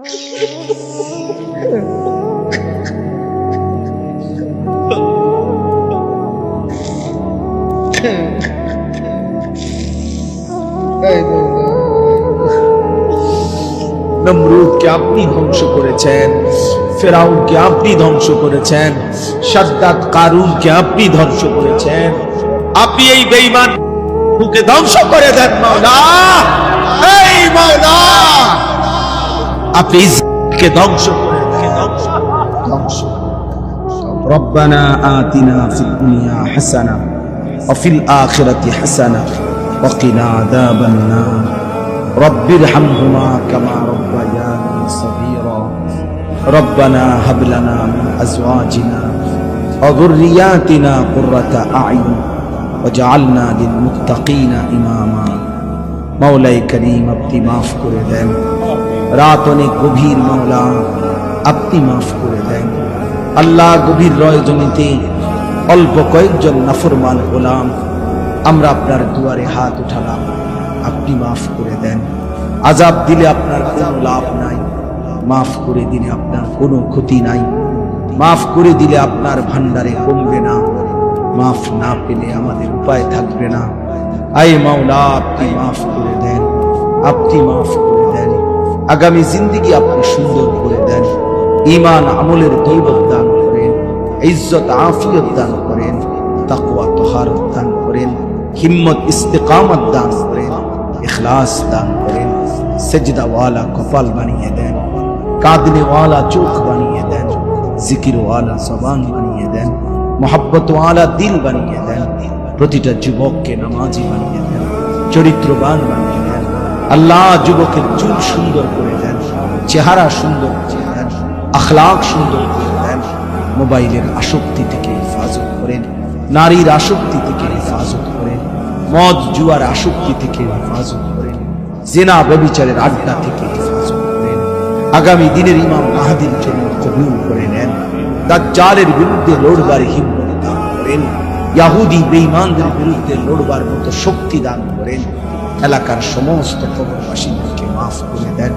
নমরুদকে আপনি ধ্বংস করেছেন, ফেরাউনকে আপনি ধ্বংস করেছেন, সাদ্দাত কারুনকে আপনি ধ্বংস করেছেন। আপনি এই বেঈমানকে ধ্বংস করে দেন মাওলা। এই মাওলা, আপনি ইসকে ধ্বংস করে দেন, ধ্বংস। রব্বানা আতিনা ফিদ দুনিয়া হাসানা ওয়া ফিল আখিরাতি হাসানা ওয়া কিনা আযাবান নার। রব্বিরহামহুমা কামা রব্বায়ানি সগীরা। রব্বানা হাব লানা মিন আজওয়াজিনা ওয়া যুররিয়াতিনা কুররাতা আ'ইন ওয়াজআলনা লিল মুত্তাকিনা ইমামা। মাওলাই করিম, আপনি মাফ করে দেন। রাত অনেক গভীর মাওলা, আপনি মাফ করে দেন। আল্লাহ, গভীর রজনীতে অল্প কয়েকজন নাফরমান গোলাম আমরা আপনার দুয়ারে হাত উঠালাম, আপনি মাফ করে দেন। আযাব দিলে আপনার কোনো লাভ নাই, মাফ করে দিলে আপনার কোনো ক্ষতি নাই, মাফ করে দিলে আপনার ভান্ডারে কমবে না, মাফ না পেলে আমাদের উপায় থাকবে না। আয় মাওলা, আপনি মাফ করে দেন, আপনি মাফ করে দেন। আগামী জিন্দেগি আপনি সুন্দর করে দেন। ঈমান আমলের দৌলত দান করেন, ইজ্জত আফিয়ত দান করেন, তাকওয়া তাহারত দান করেন, হিম্মত ইস্তেকামত দান করেন, ইখলাস দান করেন। সেজদা ওয়ালা কপাল বানিয়ে দেন, কাঁদনে ওয়ালা চোখ বানিয়ে দেন, জিকির ওয়ালা জবান বানিয়ে দেন, মোহাব্বত ওয়ালা দিল বানিয়ে দেন। প্রতিটা যুবককে নামাজি বানিয়ে দেন, চরিত্রবান বানিয়ে দেন। আল্লাহ, যুবকের চুল সুন্দর করে দেন, চেহারা সুন্দর করে দেন, আখলাক সুন্দর করে দেন। মোবাইলের আসক্তি থেকে হেফাজত করেন, নারীর আসক্তি থেকে হেফাজত করেন, মদ জুয়ার আসক্তি থেকে হেফাজত করেন, জিনা ব্যভিচারের আড্ডা থেকে হেফাজত করেন। আগামী দিনের ইমাম মাহদীর জন্য কবুল করে নেন। দাজ্জালের বিরুদ্ধে লড়বার হিম্মত দান করেন, ইহুদি বেঈমানদের বিরুদ্ধে লড়বার মতো শক্তি দান করেন। এলাকার সমস্ত কবরবাসীদেরকে মাফ করে দেন,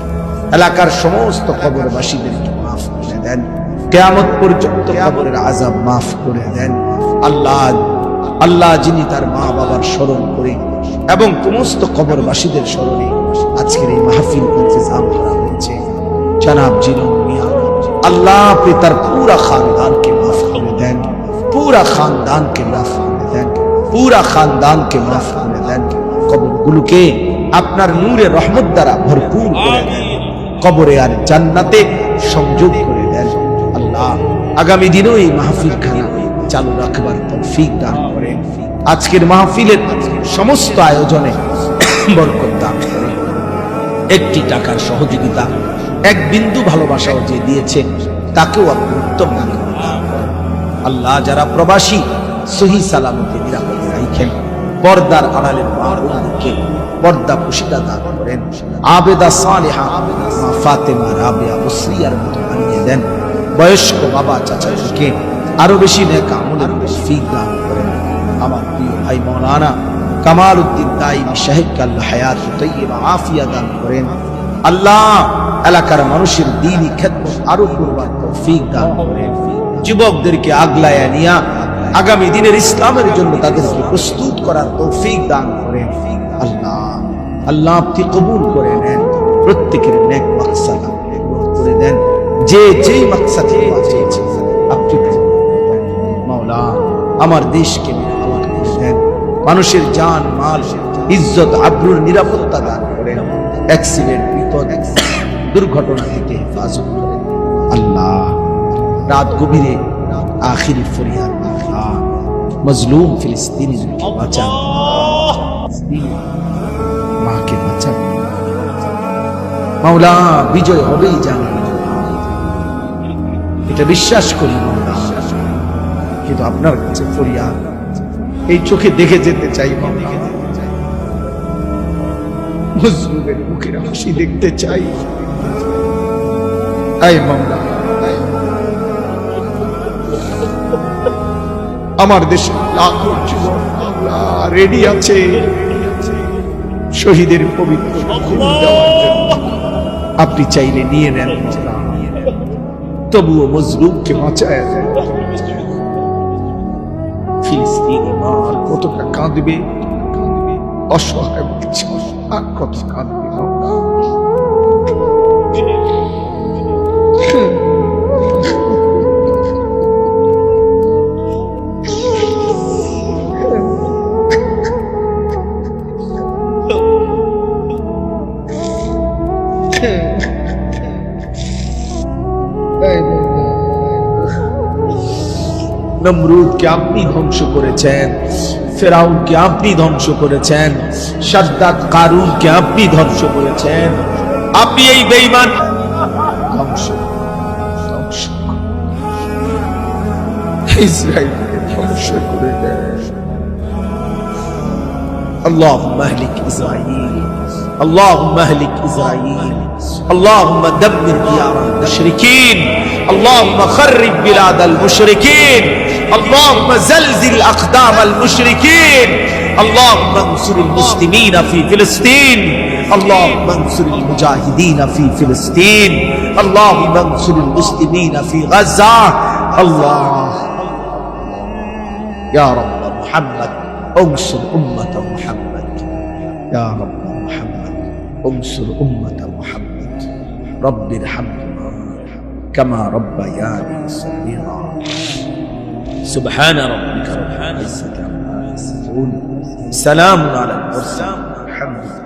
এলাকার সমস্ত কবরবাসীদেরকে মাফ করে দেন। কিয়ামত পর্যন্ত কবরের আযাব মাফ করে দেন। আল্লাহ, আল্লাহ যিনি তার মা বাবার স্মরণ করে এবং সমস্ত কবরবাসীদের স্মরণে আজকের এই মাহফিল ইন্তজাম করা হয়েছে, জনাব জিলন মিয়া, আল্লাহ আপনি তার পুরা খানদানকে মাফ করে দেন, পুরা খানদানকে মাফ করে দেন, পুরা খানদানকে মাফ করে দেন। কবরগুলোকে আপনার নূরে রহমত দ্বারা ভরপুর করে দেন, কবরে আর জান্নাতে সংযোগ করে দেন। আল্লাহ, আগামী দিনও এই মাহফিল খানা চালু রাখবার তৌফিক দান করেন। আজকের মাহফিলের সমস্ত আয়োজনে বরকত দান করেন। একটি টাকার সহযোগিতা, এক বিন্দু ভালোবাসাও যে দিয়েছে তাকেও আপনি উত্তম দান করেন। আল্লাহ, যারা প্রবাসী সহি সালামতে নিরাপদে রাখেন, পর্দার আড়ালের মা বোনদেরকে পর্দা পুশিদা দান করেন। আবেদা সালেহা মা ফাতেমা রাবেয়া বসরিয়ার মতো বানিয়ে দেন। বয়স্ক বাবা চাচাদেরকে আরো বেশি নেক আমলের তৌফিক দান করেন। আমার প্রিয় ভাই মাওলানা কামাল উদ্দিন দাইমি সাহেবকে আল্লাহ হায়াত তাইয়্যিবা আফিয়া দান করেন। আল্লাহ, এলাকার মানুষের দ্বীনি খেদমত আরো করবার তৌফিক দান করেন। যুবকদেরকে আগলায়া নিয়া আগামী দিনের ইসলামের জন্য তাদেরকে প্রস্তুত করার তৌফিক দান করেন। আল্লাহ, আল্লাহ আপনি কবুল করে নেন। প্রত্যেকের নেক মাকসাদ আপনি পূরণ করে দেন। যে যেই মাকসাদ চেয়েছে আপনি মাওলা আমার দেশকে নিরাপদ করে দেন। মানুষের জান মাল ইজ্জত আবরুর নিরাপত্তা দান করেন। অ্যাক্সিডেন্ট, বিপদ, দুর্ঘটনা থেকে হেফাজত করেন। আল্লাহ, রাত গভীরে আখিরি ফরিয়াদ, আল্লাহ মজলুম ফিলিস্তিনিদেরকে বাঁচান, মাকে বাঁচান। মাওলা, বিজয় হবেই জানি, এটা বিশ্বাস করি মাওলা, কিন্তু আপনার কাছে ফরিয়াদ, এই চোখে দেখে যেতে চাই মাওলা, মজলুমের মুখের হাসি দেখতে চাই। আয় মাওলা, আমার দেশে লাখো যুবক রেডি আছে শহীদের পবিত্র খুন দেওয়ার জন্য। আপনি চাইলে নিয়ে নেন, তবুও মজলুমকে বাঁচায় দেন। ফিলিস্তিনি মা আর কতটা কাঁদবে, অসহায় বাচ্চা আর কত কাঁদবে। নমরুদকে আপনি ধ্বংস করেছেন, ফেরাউনকে আপনি ধ্বংস করেছেন, শাদ্দাদ কারুনকে আপনি ধ্বংস করেছেন। আপনি এই বেঈমান ধ্বংস ধ্বংস ইসরায়েলকে ধ্বংস করে দেন। اللهم اهلك إسرائيل، اللهم اهلك إسرائيل، اللهم دمر ديار المشركين، اللهم خرب بلاد المشركين، اللهم زلزل أقدام المشركين، اللهم انصر المسلمين في فلسطين، اللهم انصر المجاهدين في فلسطين، اللهم انصر المسلمين في غزة. الله يا رب محمد انصر أمة محمد، يا رب محمد انصر أمة محمد، رب ارحمهما كما ربياني صغيرا. سبحان ربك رب العزة عما يصفون، سلام على المرسلين، الحمد لله.